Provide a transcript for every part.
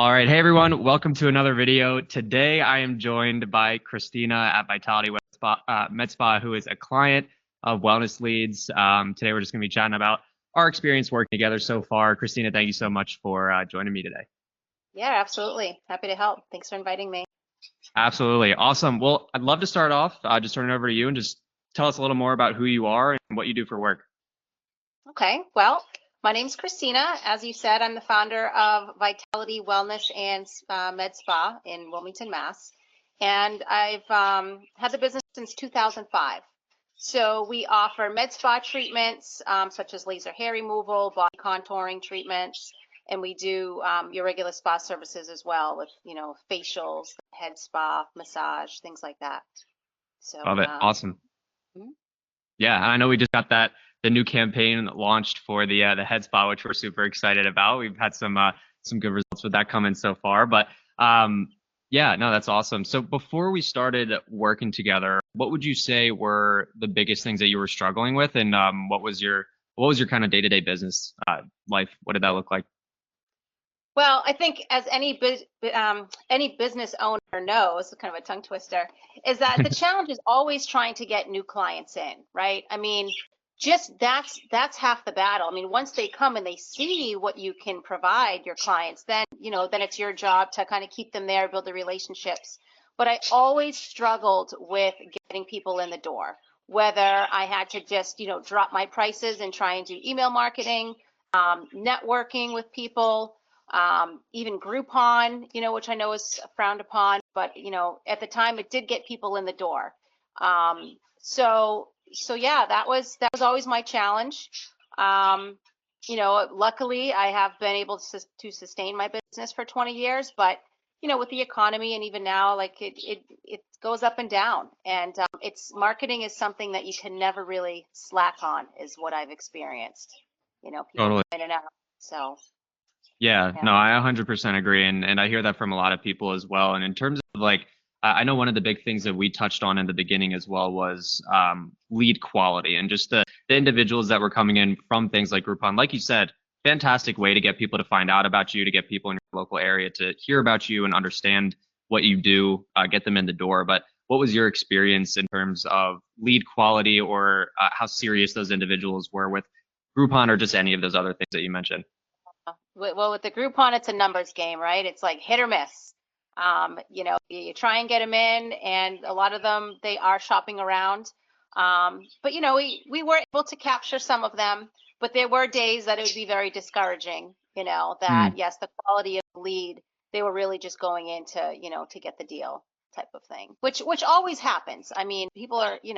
All right. Hey, everyone. Welcome to another video. Today, I am joined by Christina at Vitality Med Spa, who is a client of Wellness Leads. Today, we're just going to be chatting about our experience working together so far. Christina, thank you so much for joining me today. Yeah, absolutely. Happy to help. Thanks for inviting me. Absolutely. Awesome. Well, I'd love to start off, just turn it over to you and just tell us a little more about who you are and what you do for work. Okay, well, my name's Christina. As you said, I'm the founder of Vitality Wellness and Med Spa in Wilmington, Mass. And I've had the business since 2005. So we offer med spa treatments such as laser hair removal, body contouring treatments, and we do your regular spa services as well with, facials, head spa, massage, things like that. So, Love it. Awesome. mhm. Yeah, and I know we just got the new campaign launched for the head spa, which we're super excited about. We've had some good results with that coming so far, but yeah, no, that's awesome. So before we started working together, what would you say were the biggest things that you were struggling with, and what was your kind of day-to-day business life? What did that look like? Well, I think as any business owner knows, kind of a tongue twister, is that the challenge is always trying to get new clients in, right? I mean, just that's half the battle. I mean, once they come and they see what you can provide your clients, then then it's your job to kind of keep them there, build the relationships. But I always struggled with getting people in the door, whether I had to just drop my prices and try and do email marketing, networking with people, even Groupon, which I know is frowned upon, but at the time it did get people in the door. So yeah, that was always my challenge. Luckily I have been able to sustain my business for 20 years, but with the economy and even now, like it goes up and down, and it's marketing is something that you can never really slack on, is what I've experienced. People Totally. come in and out. So Yeah, yeah. no, I 100% agree, and I hear that from a lot of people as well. And in terms of like, I know one of the big things that we touched on in the beginning as well was lead quality and just the individuals that were coming in from things like Groupon. Like you said, fantastic way to get people to find out about you, to get people in your local area to hear about you and understand what you do, get them in the door. But what was your experience in terms of lead quality, or how serious those individuals were with Groupon or just any of those other things that you mentioned? Well, with the Groupon, it's a numbers game, right? It's like hit or miss. You try and get them in, and a lot of them, they are shopping around. But we were able to capture some of them, but there were days that it would be very discouraging, that yes, the quality of the lead, they were really just going in to get the deal type of thing, which always happens. I mean, people are, you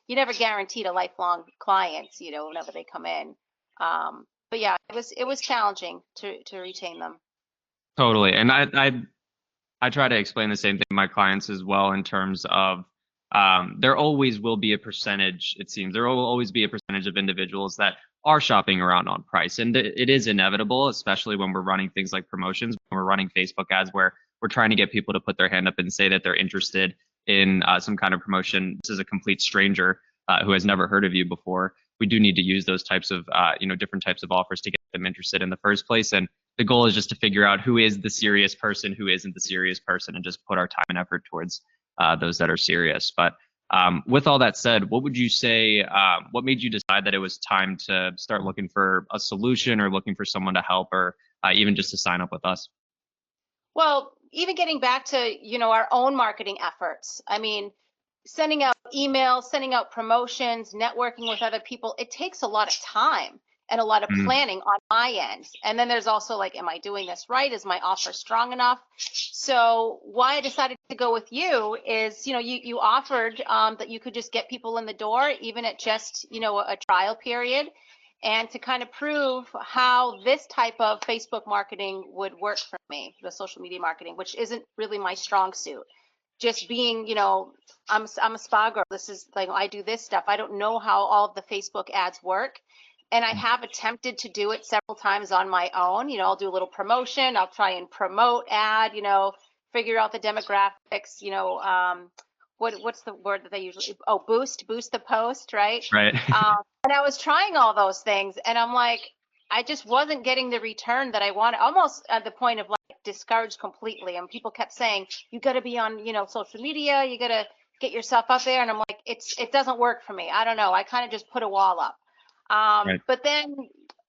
never guaranteed a lifelong clients, whenever they come in. But yeah, it was challenging to retain them. Totally. And I try to explain the same thing to my clients as well, in terms of there always will be a percentage, it seems, there will always be a percentage of individuals that are shopping around on price. And it is inevitable, especially when we're running things like promotions, when we're running Facebook ads where we're trying to get people to put their hand up and say that they're interested in some kind of promotion. This is a complete stranger who has never heard of you before. We do need to use those types of, different types of offers to get them interested in the first place. And the goal is just to figure out who is the serious person, who isn't the serious person, and just put our time and effort towards those that are serious. But with all that said, what would you say, what made you decide that it was time to start looking for a solution, or looking for someone to help, or even just to sign up with us? Well, even getting back to, our own marketing efforts. I mean, sending out emails, sending out promotions, networking with other people, it takes a lot of time and a lot of Mm, planning on my end. And then there's also like, am I doing this right? Is my offer strong enough? So why I decided to go with you is, you offered that you could just get people in the door, even at just, a trial period, and to kind of prove how this type of Facebook marketing would work for me, the social media marketing, which isn't really my strong suit. Just being, I'm a spa girl. This is like, I do this stuff. I don't know how all of the Facebook ads work. And I have attempted to do it several times on my own. I'll do a little promotion. I'll try and promote ad, figure out the demographics, what's the word that they usually, boost the post, right? right. And I was trying all those things, and I'm like, I just wasn't getting the return that I wanted, almost at the point of like discouraged completely. And people kept saying, you got to be on, social media. You got to get yourself up there. And I'm like, it doesn't work for me. I don't know. I kind of just put a wall up. Right. But then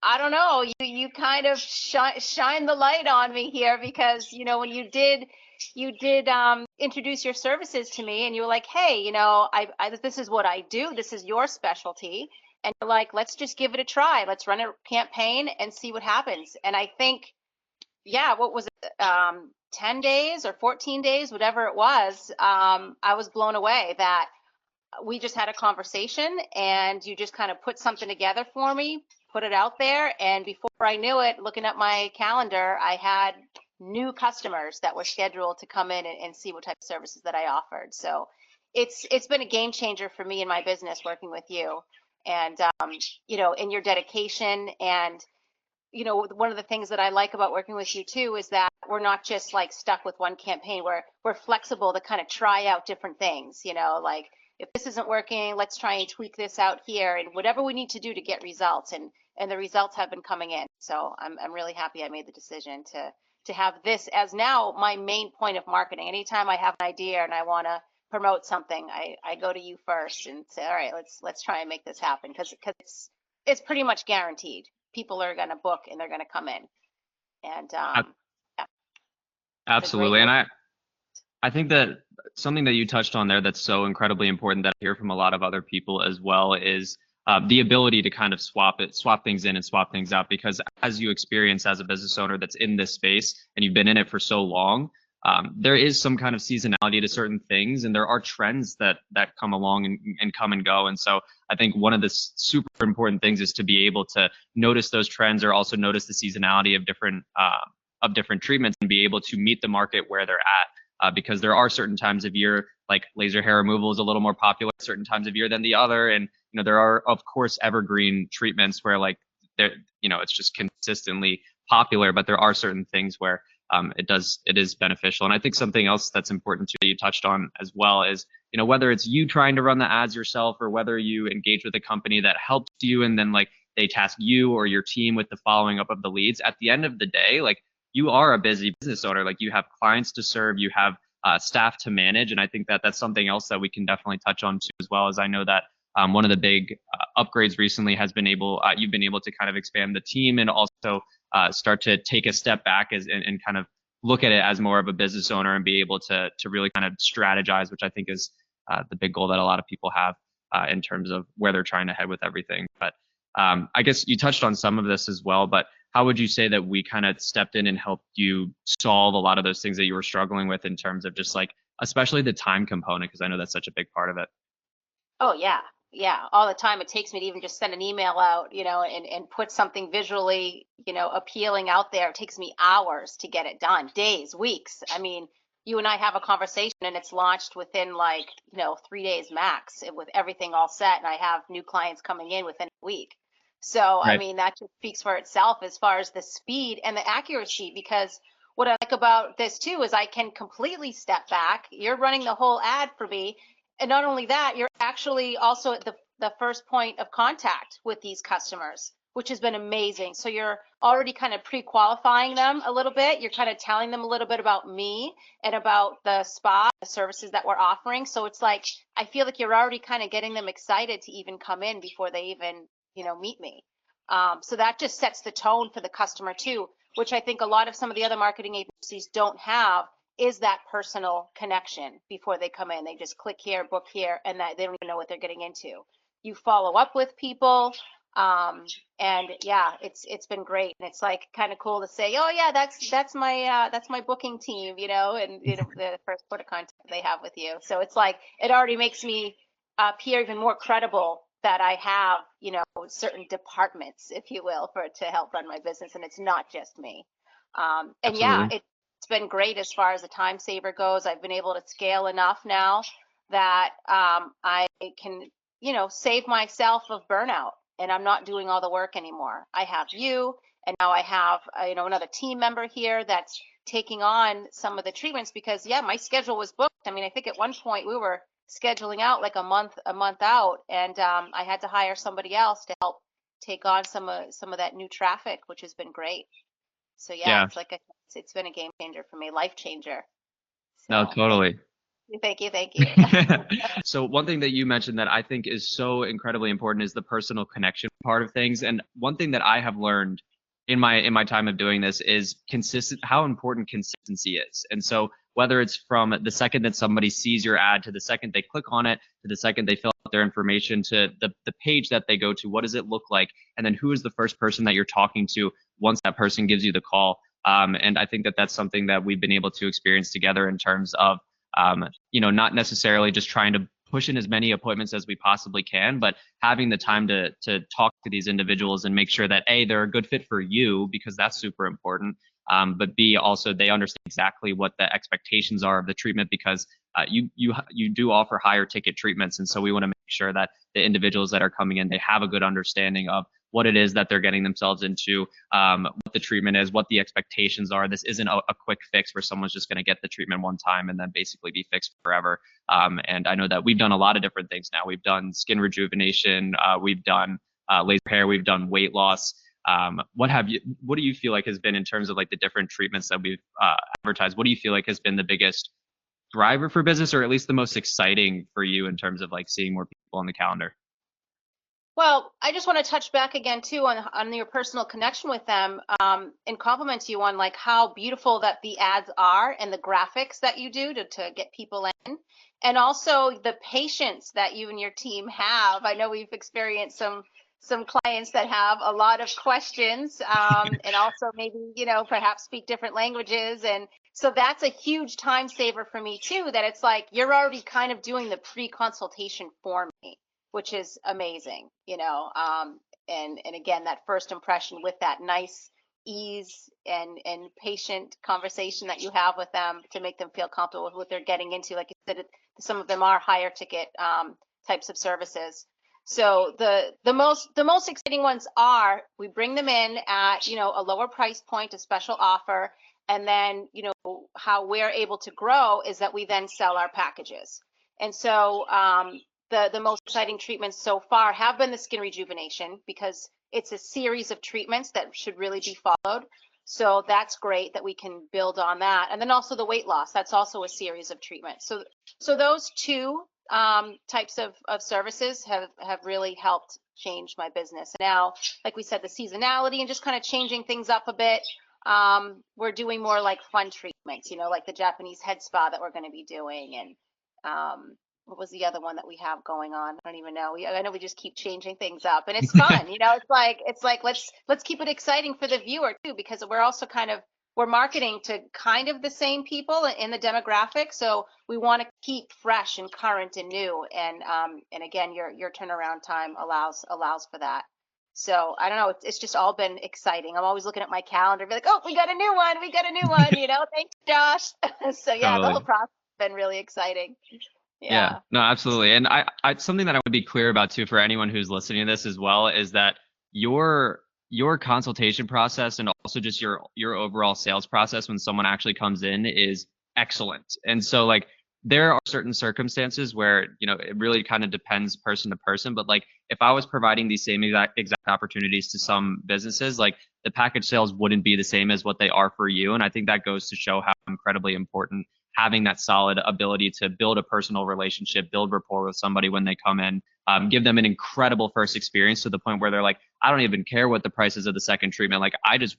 I don't know, you kind of shine the light on me here, because, when you did introduce your services to me, and you were like, hey, this is what I do. This is your specialty. And you're like, let's just give it a try. Let's run a campaign and see what happens. And I think, yeah, what was it? 10 days or 14 days, whatever it was. I was blown away that we just had a conversation, and you just kind of put something together for me, put it out there. And before I knew it, looking at my calendar, I had new customers that were scheduled to come in and see what type of services that I offered. So it's been a game changer for me in my business working with you, and, in your dedication. And, one of the things that I like about working with you too is that we're not just like stuck with one campaign. We're flexible to kind of try out different things, like, if this isn't working, let's try and tweak this out here, and whatever we need to do to get results. And the results have been coming in. So I'm really happy I made the decision to have this as now my main point of marketing. Anytime I have an idea and I want to promote something, I go to you first and say, all right, let's try and make this happen, because it's pretty much guaranteed. People are going to book and they're going to come in. And Ab- yeah, it's a great Absolutely. way. And I think that something that you touched on there that's so incredibly important that I hear from a lot of other people as well is the ability to kind of swap things in and swap things out. Because as you experience as a business owner that's in this space and you've been in it for so long, there is some kind of seasonality to certain things, and there are trends that come along and come and go. And so I think one of the super important things is to be able to notice those trends, or also notice the seasonality of different treatments, and be able to meet the market where they're at. Because there are certain times of year, like laser hair removal is a little more popular at certain times of year than the other. And, there are, of course, evergreen treatments where like it's just consistently popular, but there are certain things where it is beneficial. And I think something else that's important too, that you touched on as well, is, whether it's you trying to run the ads yourself, or whether you engage with a company that helps you, and then like they task you or your team with the following up of the leads. At the end of the day, like, you are a busy business owner. Like, you have clients to serve, you have staff to manage. And I think that that's something else that we can definitely touch on too, as well. As I know that one of the big upgrades recently has been you've been able to kind of expand the team, and also start to take a step back and kind of look at it as more of a business owner, and be able to really kind of strategize, which I think is the big goal that a lot of people have in terms of where they're trying to head with everything. But I guess you touched on some of this as well, but how would you say that we kind of stepped in and helped you solve a lot of those things that you were struggling with, in terms of just like, especially the time component? Because I know that's such a big part of it. Oh yeah. Yeah. All the time it takes me to even just send an email out, and put something visually, appealing out there. It takes me hours to get it done, days, weeks. I mean, you and I have a conversation and it's launched within like, 3 days max, with everything all set. And I have new clients coming in within a week. So, I Right. mean, that just speaks for itself as far as the speed and the accuracy, because what I like about this too is I can completely step back. You're running the whole ad for me. And not only that, you're actually also at the first point of contact with these customers, which has been amazing. So you're already kind of pre-qualifying them a little bit. You're kind of telling them a little bit about me and about the spa, the services that we're offering. So it's like, I feel like you're already kind of getting them excited to even come in before they even, meet me. So that just sets the tone for the customer too, which I think a lot of some of the other marketing agencies don't have, is that personal connection before they come in. They just click here, book here, and that they don't even know what they're getting into. You follow up with people, and yeah, it's been great. And it's like kind of cool to say, oh yeah, that's my booking team, and the first point of contact they have with you. So it's like it already makes me appear even more credible that I have, certain departments, if you will, to help run my business, and it's not just me. And yeah, Absolutely. it's been great as far as the time saver goes. I've been able to scale enough now that I can, save myself of burnout, and I'm not doing all the work anymore. I have you, and now I have, another team member here that's taking on some of the treatments, because yeah, my schedule was booked. I mean, I think at one point we were scheduling out like a month out, and I had to hire somebody else to help take on some of that new traffic, which has been great. So yeah, Yeah. it's like a it's been a game changer for me, life changer. No, So thank totally. you, thank you, thank you. So one thing that you mentioned that I think is so incredibly important is the personal connection part of things. And one thing that I have learned in my time of doing this is consistent how important consistency is. And so whether it's from the second that somebody sees your ad to the second they click on it to the second they fill out their information to the page that they go to, what does it look like? And then who is the first person that you're talking to once that person gives you the call? And I think that that's something that we've been able to experience together in terms of not necessarily just trying to push in as many appointments as we possibly can, but having the time to talk to these individuals and make sure that A, they're a good fit for you because that's super important. But B, also they understand exactly what the expectations are of the treatment because you do offer higher ticket treatments, and so we want to make sure that the individuals that are coming in they have a good understanding of what it is that they're getting themselves into, what the treatment is, what the expectations are. This isn't a quick fix where someone's just going to get the treatment one time and then basically be fixed forever. And I know that we've done a lot of different things now. We've done skin rejuvenation, we've done laser hair, we've done weight loss. What do you feel like has been in terms of like the different treatments that we've advertised? What do you feel like has been the biggest driver for business, or at least the most exciting for you in terms of like seeing more people on the calendar? Well, I just want to touch back again too on your personal connection with them, and compliment you on like how beautiful that the ads are and the graphics that you do to get people in, and also the patience that you and your team have. I know we've experienced some clients that have a lot of questions, and also maybe perhaps speak different languages, and so that's a huge time saver for me too. That it's like you're already kind of doing the pre-consultation for me, which is amazing, and again, that first impression with that nice ease and patient conversation that you have with them to make them feel comfortable with what they're getting into. Like you said, some of them are higher ticket types of services. So the most exciting ones are we bring them in at a lower price point, a special offer, and then how we're able to grow is that we then sell our packages. And so the most exciting treatments so far have been the skin rejuvenation because it's a series of treatments that should really be followed. So that's great that we can build on that. And then also the weight loss, that's also a series of treatments. So those two types of services have really helped change my business. Now, like we said, the seasonality and just kind of changing things up a bit. We're doing more like fun treatments, like the Japanese head spa that we're going to be doing, and what was the other one that we have going on? I don't even know. I know we just keep changing things up, and it's fun. It's like let's keep it exciting for the viewer too, because we're also we're marketing to kind of the same people in the demographic, so we want to keep fresh and current and new. And again, your turnaround time allows for that. So I don't know. It's just all been exciting. I'm always looking at my calendar, be like, oh, we got a new one. We got a new one. Thanks, Josh. So yeah, the whole Totally. process has been really exciting. Yeah, Yeah. no, absolutely. And I something that I would be clear about too for anyone who's listening to this as well is that your consultation process and also just your overall sales process when someone actually comes in is excellent. And so like there are certain circumstances where, it really kind of depends person to person, but like if I was providing these same exact opportunities to some businesses, like the package sales wouldn't be the same as what they are for you. And I think that goes to show how incredibly important having that solid ability to build a personal relationship, build rapport with somebody when they come in, give them an incredible first experience to the point where they're like, I don't even care what the price is of the second treatment. Like I just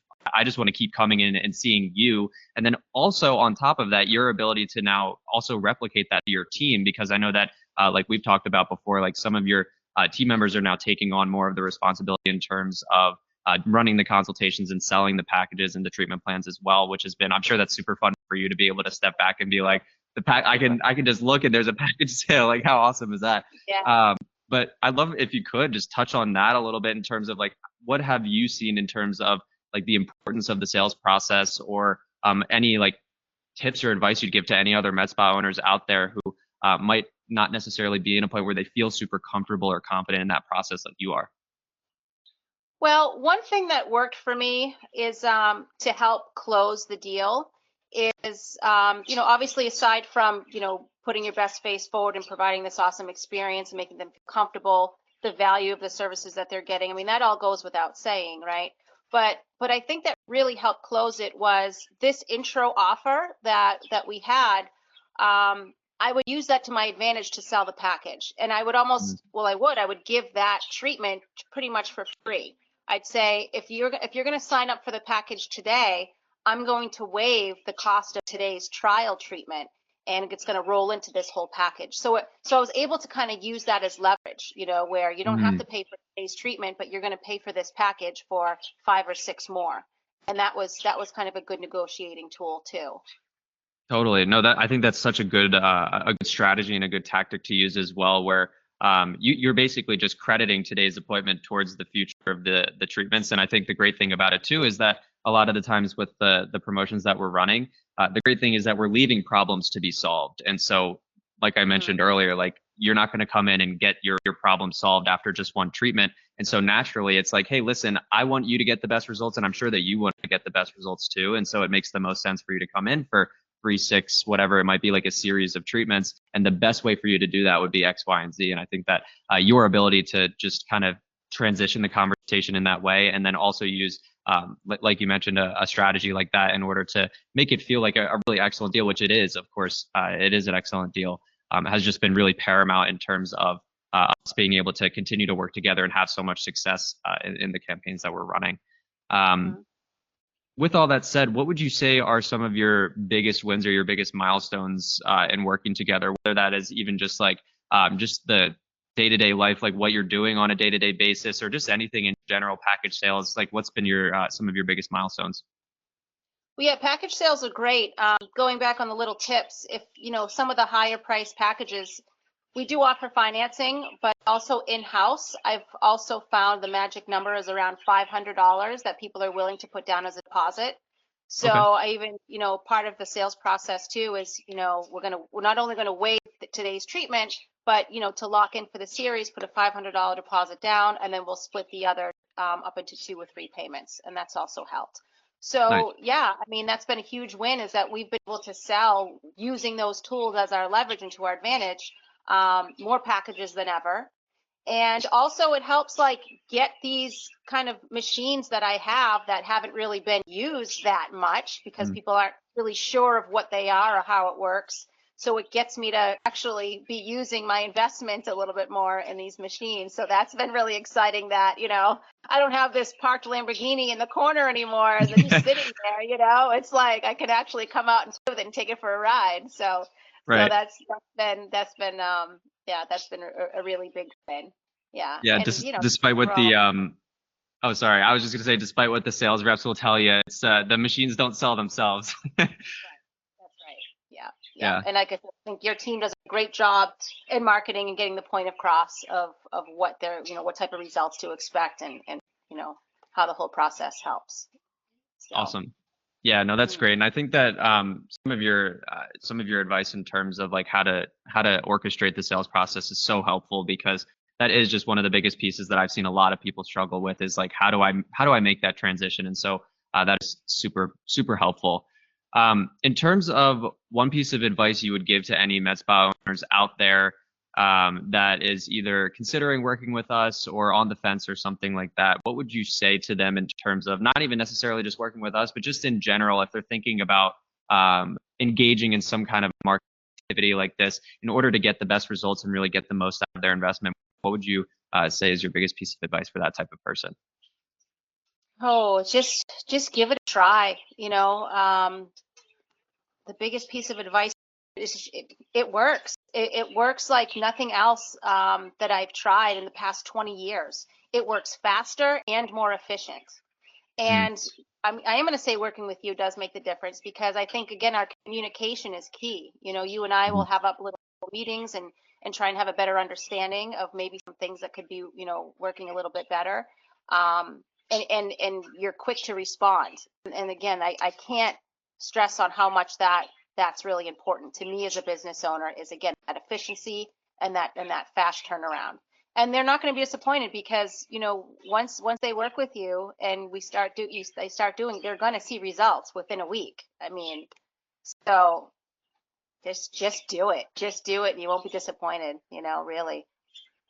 want to keep coming in and seeing you. And then also on top of that, your ability to now also replicate that to your team, because I know that like we've talked about before, like some of your team members are now taking on more of the responsibility in terms of running the consultations and selling the packages and the treatment plans as well, which has been, I'm sure that's super fun for you to be able to step back and be like, I can just look and there's a package sale. Like how awesome is that? Yeah. But I'd love if you could just touch on that a little bit in terms of like, what have you seen in terms of like the importance of the sales process, or any like tips or advice you'd give to any other med spa owners out there who might not necessarily be in a point where they feel super comfortable or confident in that process like you are? Well, one thing that worked for me is to help close the deal is, obviously aside from, putting your best face forward and providing this awesome experience and making them feel comfortable, the value of the services that they're getting. I mean, that all goes without saying, right? But I think that really helped close it was this intro offer that we had. I would use that to my advantage to sell the package, and I would almost, well, I would give that treatment pretty much for free. I'd say if you're going to sign up for the package today, I'm going to waive the cost of today's trial treatment, and it's going to roll into this whole package. So I was able to kind of use that as leverage, where you don't have Mm-hmm. to pay for today's treatment, but you're going to pay for this package for 5 or 6 more. And that was kind of a good negotiating tool too. Totally. No, that I think that's such a good strategy and a good tactic to use as well, where you're basically just crediting today's appointment towards the future of the treatments. And I think the great thing about it too is that a lot of the times with the promotions that we're running, the great thing is that we're leaving problems to be solved. And so, like I Mm-hmm. mentioned earlier, like you're not going to come in and get your problem solved after just one treatment. And so naturally, it's like, hey, listen, I want you to get the best results, and I'm sure that you want to get the best results too. And so it makes the most sense for you to come in for 3, 6, whatever it might be, like a series of treatments. And the best way for you to do that would be X, Y, and Z. And I think that your ability to just kind of transition the conversation in that way, and then also use, like you mentioned, a strategy like that in order to make it feel like a really excellent deal, which it is, of course, it is an excellent deal, has just been really paramount in terms of us being able to continue to work together and have so much success in the campaigns that we're running. Um, Mm-hmm. with all that said, what would you say are some of your biggest wins or your biggest milestones in working together? Whether that is even just like just the day-to-day life, like what you're doing on a day-to-day basis, or just anything in general, package sales. Like, what's been your some of your biggest milestones? Well, yeah, package sales are great. Going back on the little tips, if some of the higher price packages, we do offer financing, but also in-house. I've also found the magic number is around $500 that people are willing to put down as a deposit. So Okay, I even, part of the sales process too is, we're not only going to waive today's treatment, but, to lock in for the series, put a $500 deposit down, and then we'll split the other up into 2 or 3 payments. And that's also helped. nice. So yeah, I mean, that's been a huge win is that we've been able to sell using those tools as our leverage and to our advantage, more packages than ever. And also it helps like get these kind of machines that I have that haven't really been used that much because Mm. people aren't really sure of what they are or how it works. So it gets me to actually be using my investment a little bit more in these machines. So that's been really exciting that, I don't have this parked Lamborghini in the corner anymore and then just sitting there. It's like I can actually come out and play with it and take it for a ride. So Right. that's been a really big win. Yeah. Yeah. And, Despite what overall, the oh, sorry, I was just gonna say, despite what the sales reps will tell you, it's the machines don't sell themselves. right. That's right. Yeah. Yeah. Yeah. And like I said, I think your team does a great job in marketing and getting the point across of what they're, what type of results to expect and, how the whole process helps. So, Awesome. Yeah, no, that's mm, great. And I think that some of your advice in terms of like how to orchestrate the sales process is so helpful, because that is just one of the biggest pieces that I've seen a lot of people struggle with, is like how do I make that transition? And so that is super helpful. In terms of one piece of advice you would give to any med spa owners out there that is either considering working with us or on the fence or something like that, what would you say to them in terms of not even necessarily just working with us, but just in general, if they're thinking about engaging in some kind of market activity like this in order to get the best results and really get the most out of their investment? What would you say is your biggest piece of advice for that type of person? oh, just give it a try. The biggest piece of advice is it works. It works like nothing else that I've tried in the past 20 years. It works faster and more efficient. Mm, And I am going to say working with you does make the difference because I think, again, our communication is key. You and I will mhm. have up little meetings and try and have a better understanding of maybe some things that could be, working a little bit better. And you're quick to respond. And again, I can't stress on how much that's really important to me as a business owner is, again, that efficiency and that fast turnaround. And they're not going to be disappointed because once they work with you and they start doing, they're going to see results within a week. I mean, so just do it, and you won't be disappointed, really.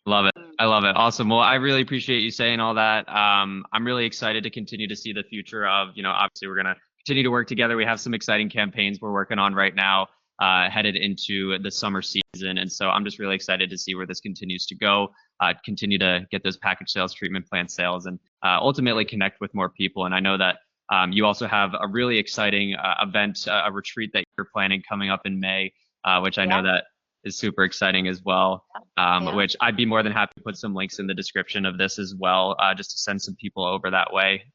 Love it. I love it. Awesome. Well, I really appreciate you saying all that. I'm really excited to continue to see the future of, obviously we're going to continue to work together. We have some exciting campaigns we're working on right now, headed into the summer season. And so I'm just really excited to see where this continues to go, continue to get those package sales, treatment plan sales, and ultimately connect with more people. And I know that you also have a really exciting event, a retreat that you're planning coming up in May, which I know Yeah. that is super exciting as well. Yeah. Which I'd be more than happy to put some links in the description of this as well, just to send some people over that way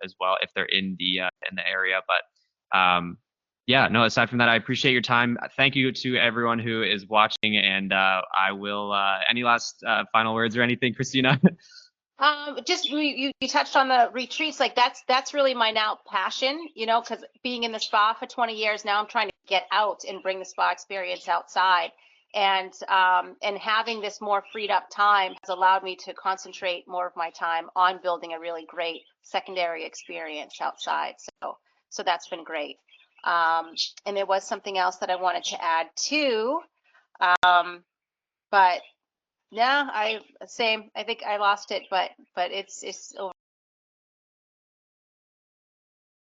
as well if they're in the area. But yeah, no. Aside from that, I appreciate your time. Thank you to everyone who is watching, and I will. Any last final words or anything, Christina? Just you touched on the retreats, like that's really my now passion, because being in the spa for 20 years now, I'm trying to get out and bring the spa experience outside, and having this more freed up time has allowed me to concentrate more of my time on building a really great secondary experience outside. So that's been great. And there was something else that I wanted to add too, but yeah, I think I lost it, but it's over.